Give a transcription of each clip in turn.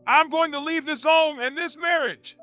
I'm going to leave this home and this marriage.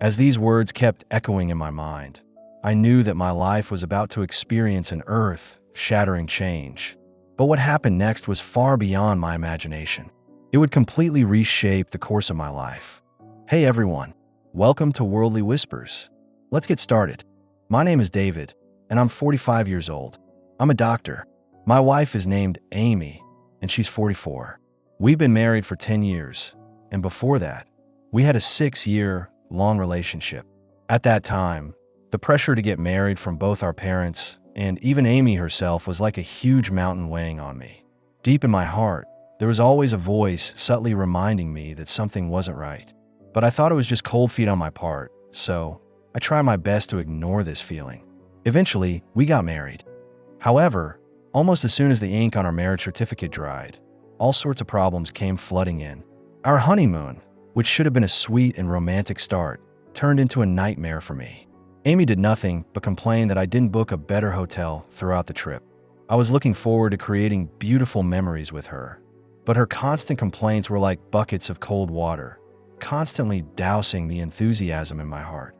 As these words kept echoing in my mind, I knew that my life was about to experience an earth-shattering change. But what happened next was far beyond my imagination. It would completely reshape the course of my life. Hey everyone, welcome to Worldly Whispers. Let's get started. My name is David, and I'm 45 years old. I'm a doctor. My wife is named Amy, and she's 44. We've been married for 10 years, and before that, we had a 6-year-long relationship. At that time, the pressure to get married from both our parents and even Amy herself was like a huge mountain weighing on me. Deep in my heart, there was always a voice subtly reminding me that something wasn't right. But I thought it was just cold feet on my part, so I tried my best to ignore this feeling. Eventually, we got married. However, almost as soon as the ink on our marriage certificate dried, all sorts of problems came flooding in. Our honeymoon, which should have been a sweet and romantic start, turned into a nightmare for me. Amy did nothing but complain that I didn't book a better hotel throughout the trip. I was looking forward to creating beautiful memories with her, but her constant complaints were like buckets of cold water, constantly dousing the enthusiasm in my heart.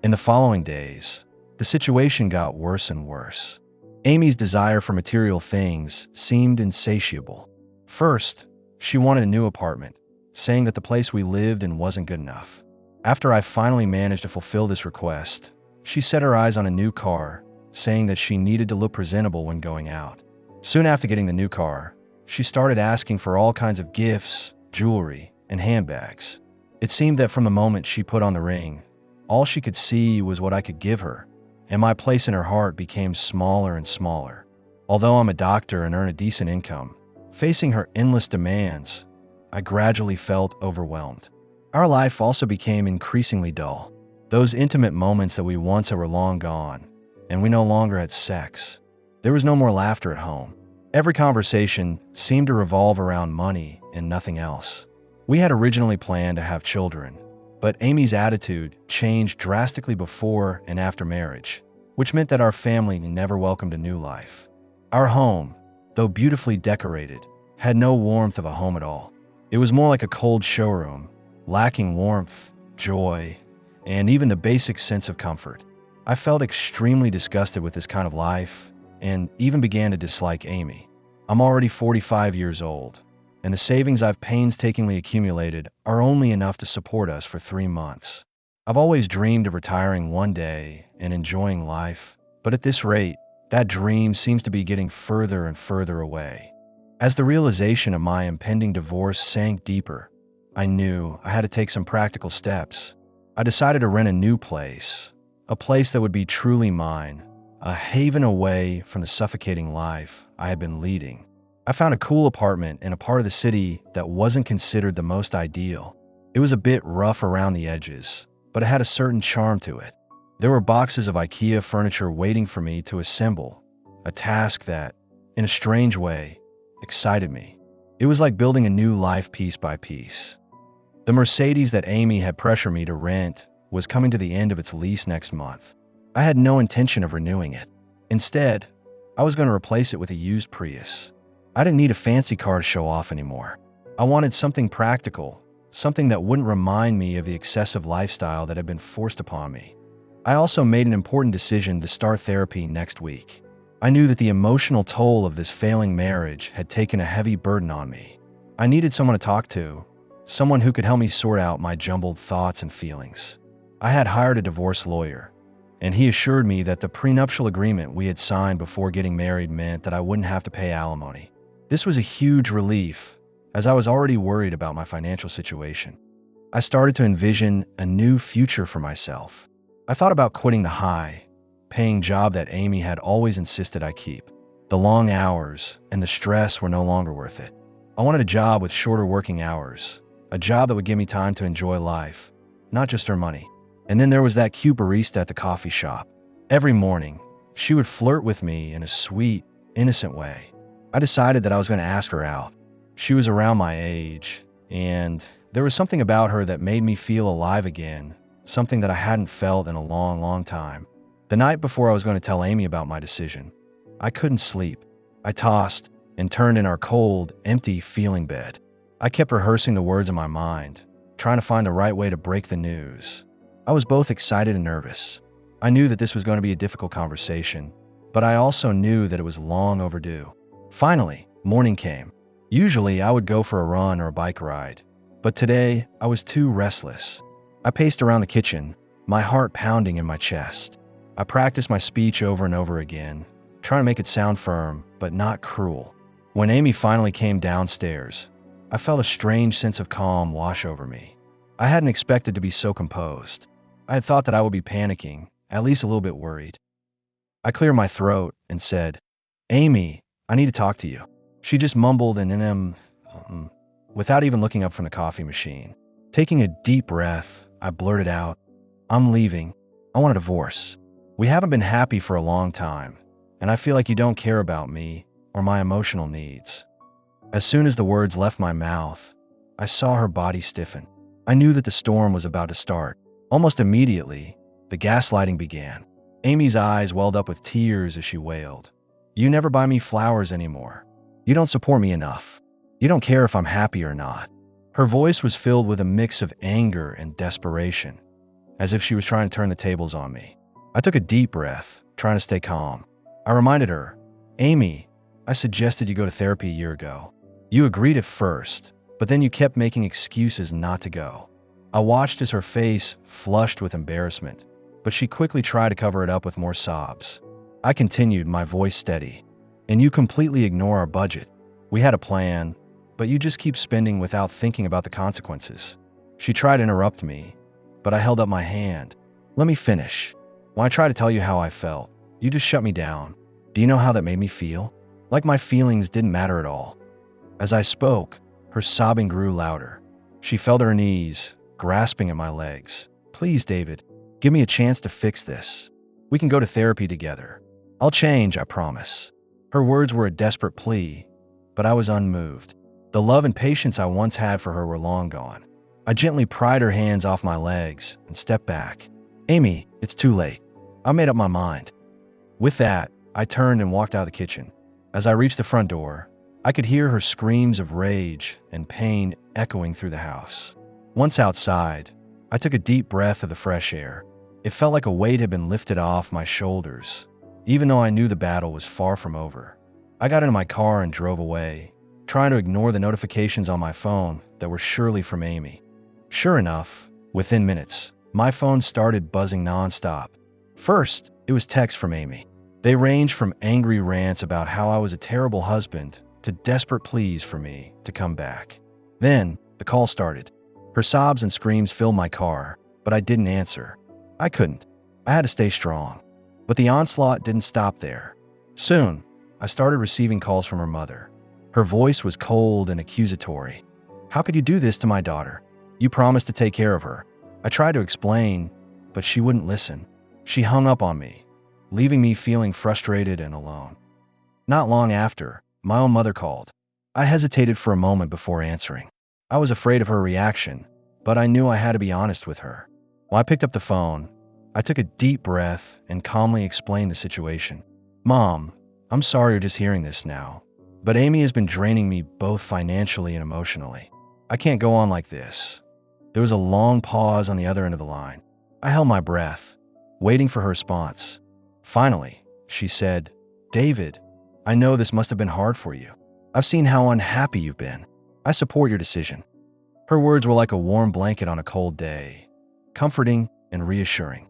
In the following days, the situation got worse and worse. Amy's desire for material things seemed insatiable. First, she wanted a new apartment, saying that the place we lived in wasn't good enough. After I finally managed to fulfill this request, she set her eyes on a new car, saying that she needed to look presentable when going out. Soon after getting the new car, she started asking for all kinds of gifts, jewelry, and handbags. It seemed that from the moment she put on the ring, all she could see was what I could give her, and my place in her heart became smaller and smaller. Although I'm a doctor and earn a decent income, facing her endless demands, I gradually felt overwhelmed. Our life also became increasingly dull. Those intimate moments that we once had were long gone, and we no longer had sex. There was no more laughter at home. Every conversation seemed to revolve around money and nothing else. We had originally planned to have children, but Amy's attitude changed drastically before and after marriage, which meant that our family never welcomed a new life. Our home, though beautifully decorated, had no warmth of a home at all. It was more like a cold showroom, lacking warmth, joy, and even the basic sense of comfort. I felt extremely disgusted with this kind of life and even began to dislike Amy. I'm already 45 years old, and the savings I've painstakingly accumulated are only enough to support us for 3 months. I've always dreamed of retiring one day and enjoying life, but at this rate, that dream seems to be getting further and further away. As the realization of my impending divorce sank deeper, I knew I had to take some practical steps. I decided to rent a new place, a place that would be truly mine, a haven away from the suffocating life I had been leading. I found a cool apartment in a part of the city that wasn't considered the most ideal. It was a bit rough around the edges, but it had a certain charm to it. There were boxes of IKEA furniture waiting for me to assemble, a task that, in a strange way, excited me. It was like building a new life piece by piece. The Mercedes that Amy had pressured me to rent was coming to the end of its lease next month. I had no intention of renewing it. Instead, I was going to replace it with a used Prius. I didn't need a fancy car to show off anymore. I wanted something practical, something that wouldn't remind me of the excessive lifestyle that had been forced upon me. I also made an important decision to start therapy next week. I knew that the emotional toll of this failing marriage had taken a heavy burden on me. I needed someone to talk to, someone who could help me sort out my jumbled thoughts and feelings. I had hired a divorce lawyer, and he assured me that the prenuptial agreement we had signed before getting married meant that I wouldn't have to pay alimony. This was a huge relief, as I was already worried about my financial situation. I started to envision a new future for myself. I thought about quitting the high-paying job that Amy had always insisted I keep. The long hours and the stress were no longer worth it. I wanted a job with shorter working hours, a job that would give me time to enjoy life, not just earn money. And then there was that cute barista at the coffee shop. Every morning, she would flirt with me in a sweet, innocent way. I decided that I was going to ask her out. She was around my age, and there was something about her that made me feel alive again, something that I hadn't felt in a long, long time. The night before I was going to tell Amy about my decision, I couldn't sleep. I tossed and turned in our cold, empty feeling bed. I kept rehearsing the words in my mind, trying to find the right way to break the news. I was both excited and nervous. I knew that this was going to be a difficult conversation, but I also knew that it was long overdue. Finally, morning came. Usually, I would go for a run or a bike ride, but today, I was too restless. I paced around the kitchen, my heart pounding in my chest. I practiced my speech over and over again, trying to make it sound firm, but not cruel. When Amy finally came downstairs, I felt a strange sense of calm wash over me. I hadn't expected to be so composed. I had thought that I would be panicking, at least a little bit worried. I cleared my throat and said, "Amy, I need to talk to you." She just mumbled an without even looking up from the coffee machine. Taking a deep breath, I blurted out, "I'm leaving. I want a divorce. We haven't been happy for a long time, and I feel like you don't care about me or my emotional needs." As soon as the words left my mouth, I saw her body stiffen. I knew that the storm was about to start. Almost immediately, the gaslighting began. Amy's eyes welled up with tears as she wailed, "You never buy me flowers anymore. You don't support me enough. You don't care if I'm happy or not." Her voice was filled with a mix of anger and desperation, as if she was trying to turn the tables on me. I took a deep breath, trying to stay calm. I reminded her, "Amy, I suggested you go to therapy a year ago. You agreed at first, but then you kept making excuses not to go." I watched as her face flushed with embarrassment, but she quickly tried to cover it up with more sobs. I continued, my voice steady. "And you completely ignore our budget. We had a plan, but you just keep spending without thinking about the consequences." She tried to interrupt me, but I held up my hand. "Let me finish. When I tried to tell you how I felt, you just shut me down. Do you know how that made me feel? Like my feelings didn't matter at all." As I spoke, her sobbing grew louder. She fell to her knees, grasping at my legs. "Please, David, give me a chance to fix this. We can go to therapy together. I'll change, I promise." Her words were a desperate plea, but I was unmoved. The love and patience I once had for her were long gone. I gently pried her hands off my legs and stepped back. "Amy, it's too late. I made up my mind." With that, I turned and walked out of the kitchen. As I reached the front door, I could hear her screams of rage and pain echoing through the house. Once outside, I took a deep breath of the fresh air. It felt like a weight had been lifted off my shoulders, even though I knew the battle was far from over. I got into my car and drove away, trying to ignore the notifications on my phone that were surely from Amy. Sure enough, within minutes, my phone started buzzing nonstop. First, it was texts from Amy. They ranged from angry rants about how I was a terrible husband to desperate pleas for me to come back. Then, the call started. Her sobs and screams filled my car, but I didn't answer. I couldn't. I had to stay strong. But the onslaught didn't stop there. Soon, I started receiving calls from her mother. Her voice was cold and accusatory. "How could you do this to my daughter? You promised to take care of her." I tried to explain, but she wouldn't listen. She hung up on me, leaving me feeling frustrated and alone. Not long after, my own mother called. I hesitated for a moment before answering. I was afraid of her reaction, but I knew I had to be honest with her. When I picked up the phone, I took a deep breath and calmly explained the situation. "Mom, I'm sorry you're just hearing this now, but Amy has been draining me both financially and emotionally. I can't go on like this." There was a long pause on the other end of the line. I held my breath, waiting for her response. Finally, she said, "David, I know this must have been hard for you. I've seen how unhappy you've been. I support your decision." Her words were like a warm blanket on a cold day, comforting and reassuring.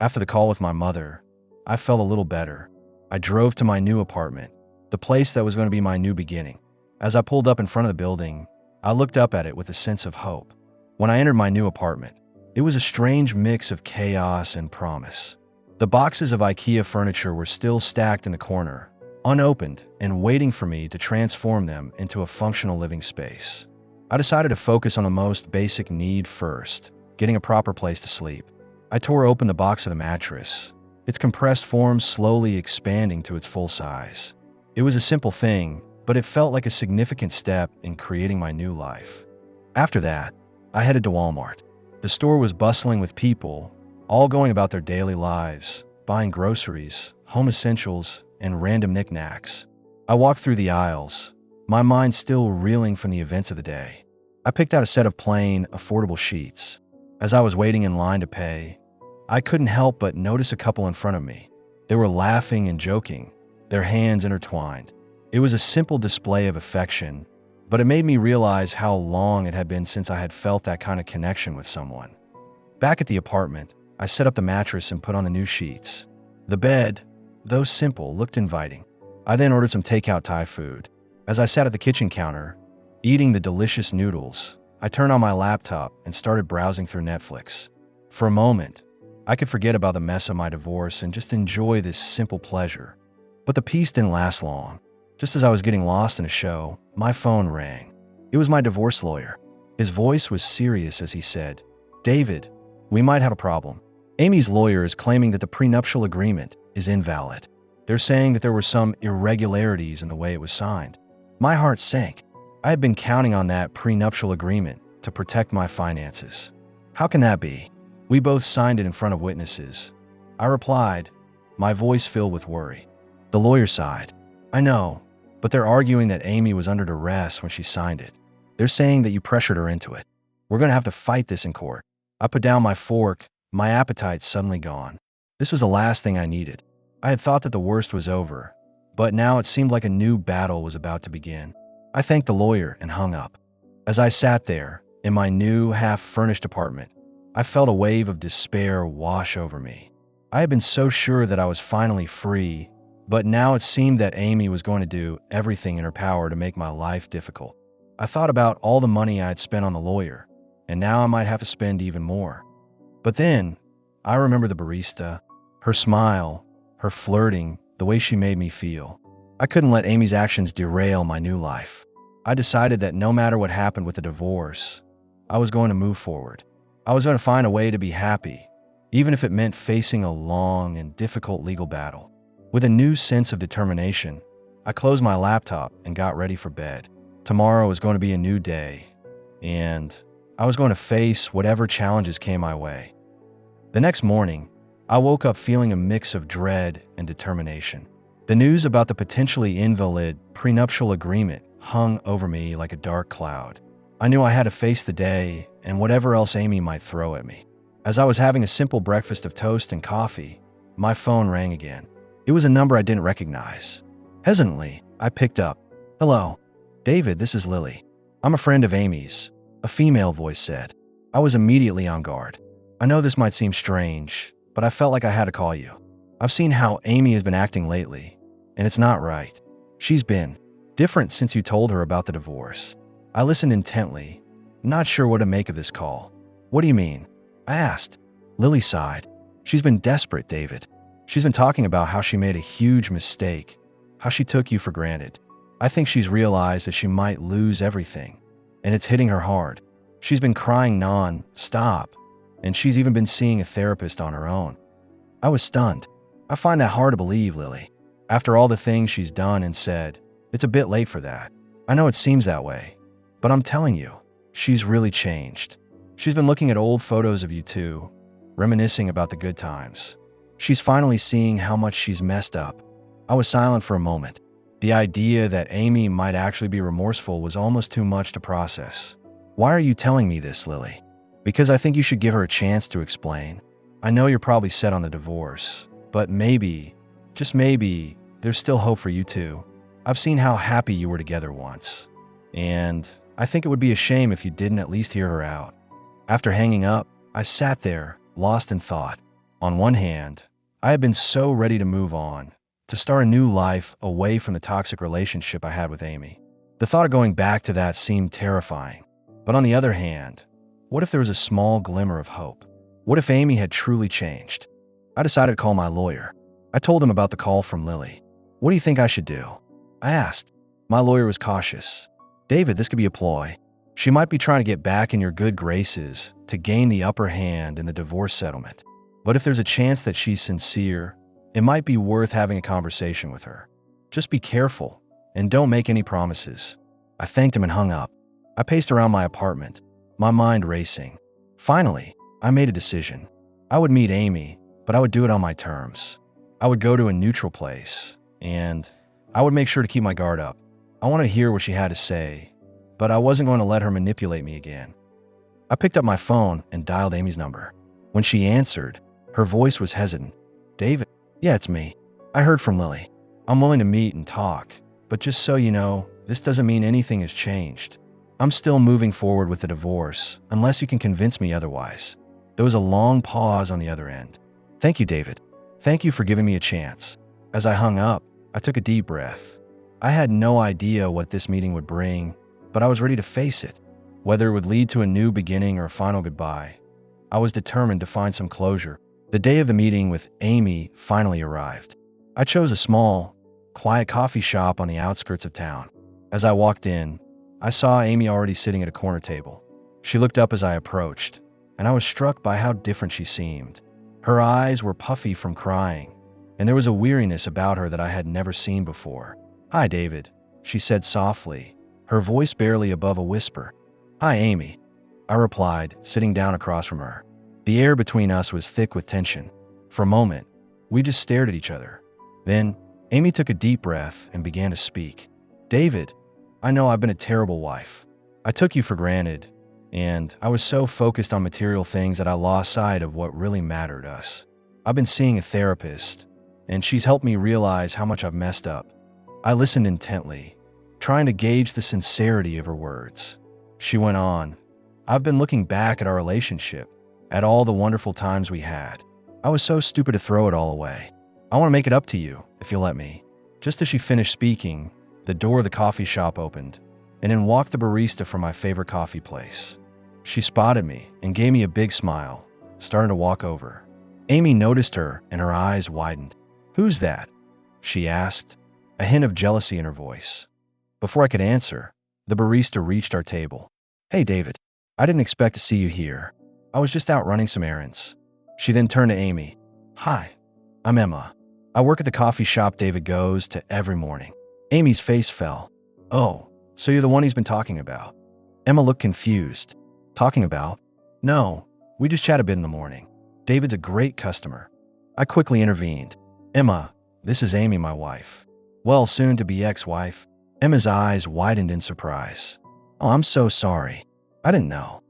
After the call with my mother, I felt a little better. I drove to my new apartment, the place that was going to be my new beginning. As I pulled up in front of the building, I looked up at it with a sense of hope. When I entered my new apartment, it was a strange mix of chaos and promise. The boxes of IKEA furniture were still stacked in the corner, unopened and waiting for me to transform them into a functional living space. I decided to focus on the most basic need first, getting a proper place to sleep. I tore open the box of the mattress, its compressed form slowly expanding to its full size. It was a simple thing, but it felt like a significant step in creating my new life. After that, I headed to Walmart. The store was bustling with people, all going about their daily lives, buying groceries, home essentials, and random knickknacks. I walked through the aisles, my mind still reeling from the events of the day. I picked out a set of plain, affordable sheets. As I was waiting in line to pay, I couldn't help but notice a couple in front of me. They were laughing and joking, their hands intertwined. It was a simple display of affection, but it made me realize how long it had been since I had felt that kind of connection with someone. Back at the apartment, I set up the mattress and put on the new sheets. The bed, though simple, looked inviting. I then ordered some takeout Thai food. As I sat at the kitchen counter, eating the delicious noodles, I turned on my laptop and started browsing through Netflix. For a moment, I could forget about the mess of my divorce and just enjoy this simple pleasure. But the peace didn't last long. Just as I was getting lost in a show, my phone rang. It was my divorce lawyer. His voice was serious as he said, "David, we might have a problem. Amy's lawyer is claiming that the prenuptial agreement is invalid. They're saying that there were some irregularities in the way it was signed." My heart sank. I had been counting on that prenuptial agreement to protect my finances. How can that be? We both signed it in front of witnesses. I replied, my voice filled with worry. The lawyer sighed. "I know, but they're arguing that Amy was under duress when she signed it. They're saying that you pressured her into it. We're going to have to fight this in court." I put down my fork, my appetite suddenly gone. This was the last thing I needed. I had thought that the worst was over, but now it seemed like a new battle was about to begin. I thanked the lawyer and hung up. As I sat there, in my new, half-furnished apartment, I felt a wave of despair wash over me. I had been so sure that I was finally free, but now it seemed that Amy was going to do everything in her power to make my life difficult. I thought about all the money I had spent on the lawyer, and now I might have to spend even more. But then, I remembered the barista, her smile, her flirting, the way she made me feel. I couldn't let Amy's actions derail my new life. I decided that no matter what happened with the divorce, I was going to move forward. I was going to find a way to be happy, even if it meant facing a long and difficult legal battle. With a new sense of determination, I closed my laptop and got ready for bed. Tomorrow was going to be a new day, and I was going to face whatever challenges came my way. The next morning, I woke up feeling a mix of dread and determination. The news about the potentially invalid prenuptial agreement hung over me like a dark cloud. I knew I had to face the day and whatever else Amy might throw at me. As I was having a simple breakfast of toast and coffee, my phone rang again. It was a number I didn't recognize. Hesitantly, I picked up. "Hello. David, this is Lily. I'm a friend of Amy's," a female voice said. I was immediately on guard. "I know this might seem strange, but I felt like I had to call you. I've seen how Amy has been acting lately, and it's not right. She's been different since you told her about the divorce." I listened intently, not sure what to make of this call. "What do you mean?" I asked. Lily sighed. "She's been desperate, David. She's been talking about how she made a huge mistake, how she took you for granted. I think she's realized that she might lose everything, and it's hitting her hard. She's been crying non-stop, and she's even been seeing a therapist on her own." I was stunned. "I find that hard to believe, Lily. After all the things she's done and said, it's a bit late for that. I know it seems that way, but I'm telling you, she's really changed. She's been looking at old photos of you two, reminiscing about the good times. She's finally seeing how much she's messed up." I was silent for a moment. The idea that Amy might actually be remorseful was almost too much to process. "Why are you telling me this, Lily?" "Because I think you should give her a chance to explain. I know you're probably set on the divorce, but maybe, just maybe, there's still hope for you two. I've seen how happy you were together once, and I think it would be a shame if you didn't at least hear her out." After hanging up, I sat there, lost in thought. On one hand, I had been so ready to move on, to start a new life away from the toxic relationship I had with Amy. The thought of going back to that seemed terrifying. But on the other hand, what if there was a small glimmer of hope? What if Amy had truly changed? I decided to call my lawyer. I told him about the call from Lily. "What do you think I should do?" I asked. My lawyer was cautious. "David, this could be a ploy. She might be trying to get back in your good graces to gain the upper hand in the divorce settlement. But if there's a chance that she's sincere, it might be worth having a conversation with her. Just be careful and don't make any promises." I thanked him and hung up. I paced around my apartment, my mind racing. Finally, I made a decision. I would meet Amy, but I would do it on my terms. I would go to a neutral place, and I would make sure to keep my guard up. I wanted to hear what she had to say, but I wasn't going to let her manipulate me again. I picked up my phone and dialed Amy's number. When she answered, her voice was hesitant. David? Yeah, it's me. I heard from Lily. I'm willing to meet and talk, but just so you know, this doesn't mean anything has changed. I'm still moving forward with the divorce, unless you can convince me otherwise. There was a long pause on the other end. Thank you, David. Thank you for giving me a chance. As I hung up, I took a deep breath. I had no idea what this meeting would bring, but I was ready to face it. Whether it would lead to a new beginning or a final goodbye, I was determined to find some closure. The day of the meeting with Amy finally arrived. I chose a small, quiet coffee shop on the outskirts of town. As I walked in, I saw Amy already sitting at a corner table. She looked up as I approached, and I was struck by how different she seemed. Her eyes were puffy from crying, and there was a weariness about her that I had never seen before. Hi, David, she said softly, her voice barely above a whisper. Hi, Amy, I replied, sitting down across from her. The air between us was thick with tension. For a moment, we just stared at each other. Then, Amy took a deep breath and began to speak. David, I know I've been a terrible wife. I took you for granted, and I was so focused on material things that I lost sight of what really mattered to us. I've been seeing a therapist, and she's helped me realize how much I've messed up. I listened intently, trying to gauge the sincerity of her words. She went on, I've been looking back at our relationship, at all the wonderful times we had. I was so stupid to throw it all away. I want to make it up to you, if you'll let me. Just as she finished speaking, the door of the coffee shop opened, and in walked the barista from my favorite coffee place. She spotted me and gave me a big smile, starting to walk over. Amy noticed her, and her eyes widened. Who's that? She asked, a hint of jealousy in her voice. Before I could answer, the barista reached our table. Hey, David, I didn't expect to see you here. I was just out running some errands. She then turned to Amy. Hi, I'm Emma. I work at the coffee shop David goes to every morning. Amy's face fell. Oh, so you're the one he's been talking about. Emma looked confused. Talking about? No, we just chat a bit in the morning. David's a great customer. I quickly intervened. Emma, this is Amy, my wife. Well, soon to be ex-wife. Emma's eyes widened in surprise. Oh, I'm so sorry. I didn't know.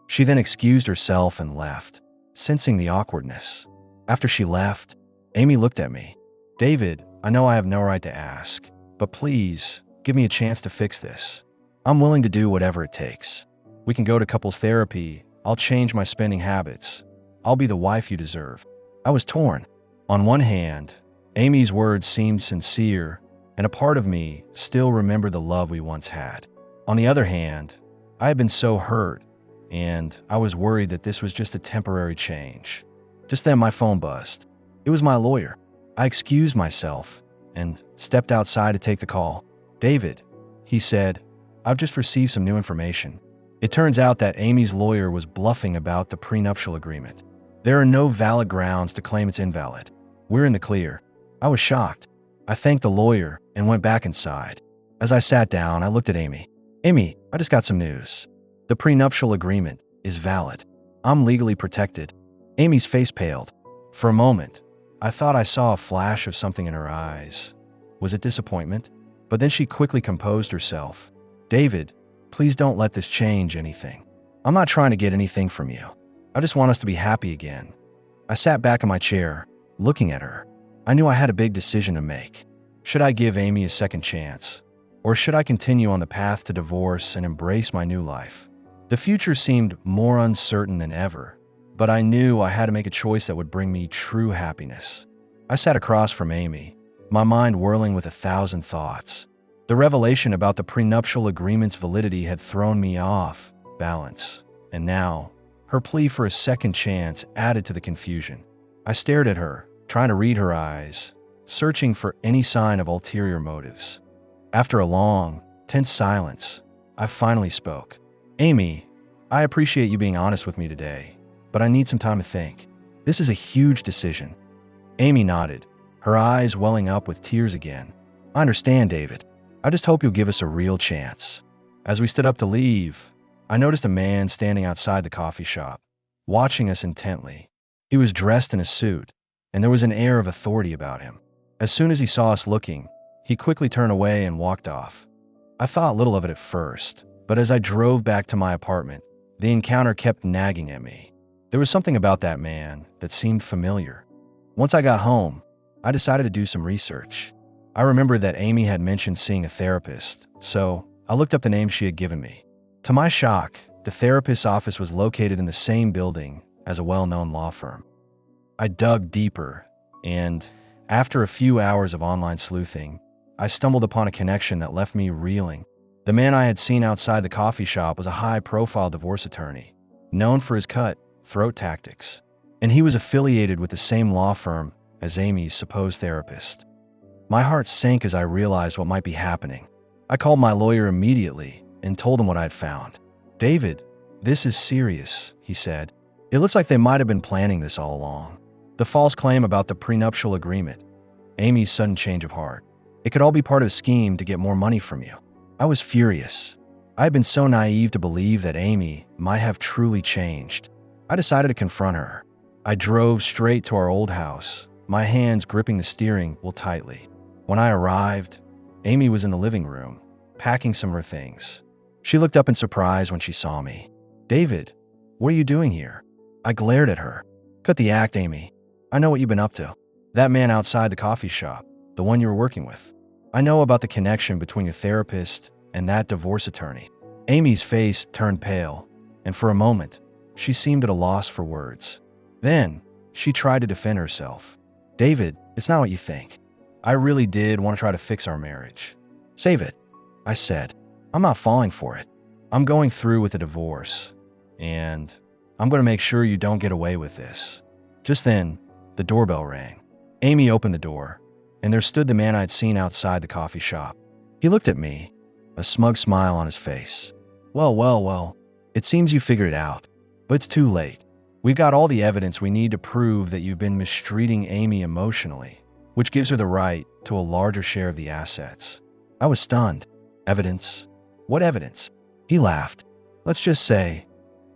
She then excused herself and left, sensing the awkwardness. After she left, Amy looked at me. David, I know I have no right to ask, but please give me a chance to fix this. I'm willing to do whatever it takes. We can go to couples therapy. I'll change my spending habits. I'll be the wife you deserve. I was torn. On one hand, Amy's words seemed sincere, and a part of me still remembered the love we once had. On the other hand, I had been so hurt, and I was worried that this was just a temporary change. Just then my phone buzzed. It was my lawyer. I excused myself and stepped outside to take the call. David, he said, I've just received some new information. It turns out that Amy's lawyer was bluffing about the prenuptial agreement. There are no valid grounds to claim it's invalid. We're in the clear. I was shocked. I thanked the lawyer and went back inside. As I sat down, I looked at Amy. Amy, I just got some news. The prenuptial agreement is valid. I'm legally protected. Amy's face paled. For a moment, I thought I saw a flash of something in her eyes. Was it disappointment? But then she quickly composed herself. David, please don't let this change anything. I'm not trying to get anything from you. I just want us to be happy again. I sat back in my chair, looking at her. I knew I had a big decision to make. Should I give Amy a second chance? Or should I continue on the path to divorce and embrace my new life? The future seemed more uncertain than ever, but I knew I had to make a choice that would bring me true happiness. I sat across from Amy, my mind whirling with 1,000 thoughts. The revelation about the prenuptial agreement's validity had thrown me off balance, and now, her plea for a second chance added to the confusion. I stared at her, trying to read her eyes, searching for any sign of ulterior motives. After a long, tense silence, I finally spoke. Amy, I appreciate you being honest with me today, but I need some time to think. This is a huge decision. Amy nodded, her eyes welling up with tears again. I understand, David. I just hope you'll give us a real chance. As we stood up to leave, I noticed a man standing outside the coffee shop, watching us intently. He was dressed in a suit, and there was an air of authority about him. As soon as he saw us looking, he quickly turned away and walked off. I thought little of it at first, but as I drove back to my apartment, the encounter kept nagging at me. There was something about that man that seemed familiar. Once I got home, I decided to do some research. I remembered that Amy had mentioned seeing a therapist, so I looked up the name she had given me. To my shock, the therapist's office was located in the same building as a well-known law firm. I dug deeper, and after a few hours of online sleuthing, I stumbled upon a connection that left me reeling. The man I had seen outside the coffee shop was a high-profile divorce attorney, known for his cutthroat tactics, and he was affiliated with the same law firm as Amy's supposed therapist. My heart sank as I realized what might be happening. I called my lawyer immediately and told him what I had found. "David, this is serious," he said. "It looks like they might have been planning this all along. The false claim about the prenuptial agreement, Amy's sudden change of heart. It could all be part of a scheme to get more money from you." I was furious. I had been so naive to believe that Amy might have truly changed. I decided to confront her. I drove straight to our old house, my hands gripping the steering wheel tightly. When I arrived, Amy was in the living room, packing some of her things. She looked up in surprise when she saw me. "David, what are you doing here?" I glared at her. "Cut the act, Amy. I know what you've been up to. That man outside the coffee shop, the one you were working with. I know about the connection between your therapist and that divorce attorney." Amy's face turned pale, and for a moment, she seemed at a loss for words. Then, she tried to defend herself. "David, it's not what you think. I really did want to try to fix our marriage. Save it," I said. "I'm not falling for it. I'm going through with a divorce, and I'm going to make sure you don't get away with this." Just then, the doorbell rang. Amy opened the door, and there stood the man I'd seen outside the coffee shop. He looked at me, a smug smile on his face. Well, it seems you figured it out, but it's too late. We've got all the evidence we need to prove that you've been mistreating Amy emotionally, which gives her the right to a larger share of the assets." I was stunned. "Evidence? What evidence?" He laughed. "Let's just say,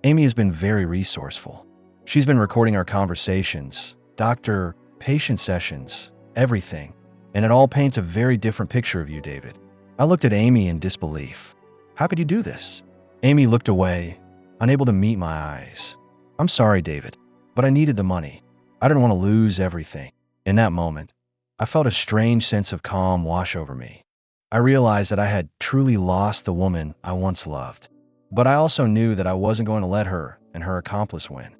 Amy has been very resourceful. She's been recording our conversations, doctor-patient sessions, everything, and it all paints a very different picture of you, David." I looked at Amy in disbelief. "How could you do this?" Amy looked away, unable to meet my eyes. "I'm sorry, David, but I needed the money. I didn't want to lose everything." In that moment, I felt a strange sense of calm wash over me. I realized that I had truly lost the woman I once loved, but I also knew that I wasn't going to let her and her accomplice win.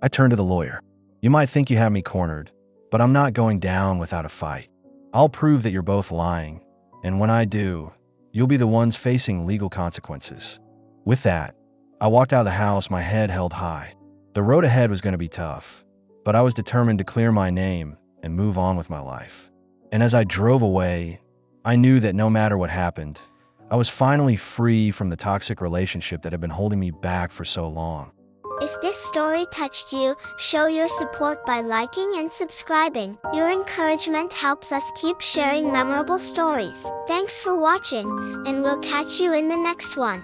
I turned to the lawyer. "You might think you have me cornered, but I'm not going down without a fight. I'll prove that you're both lying, and when I do, you'll be the ones facing legal consequences." With that, I walked out of the house, my head held high. The road ahead was going to be tough, but I was determined to clear my name and move on with my life. And as I drove away, I knew that no matter what happened, I was finally free from the toxic relationship that had been holding me back for so long. If this story touched you, show your support by liking and subscribing. Your encouragement helps us keep sharing memorable stories. Thanks for watching, and we'll catch you in the next one.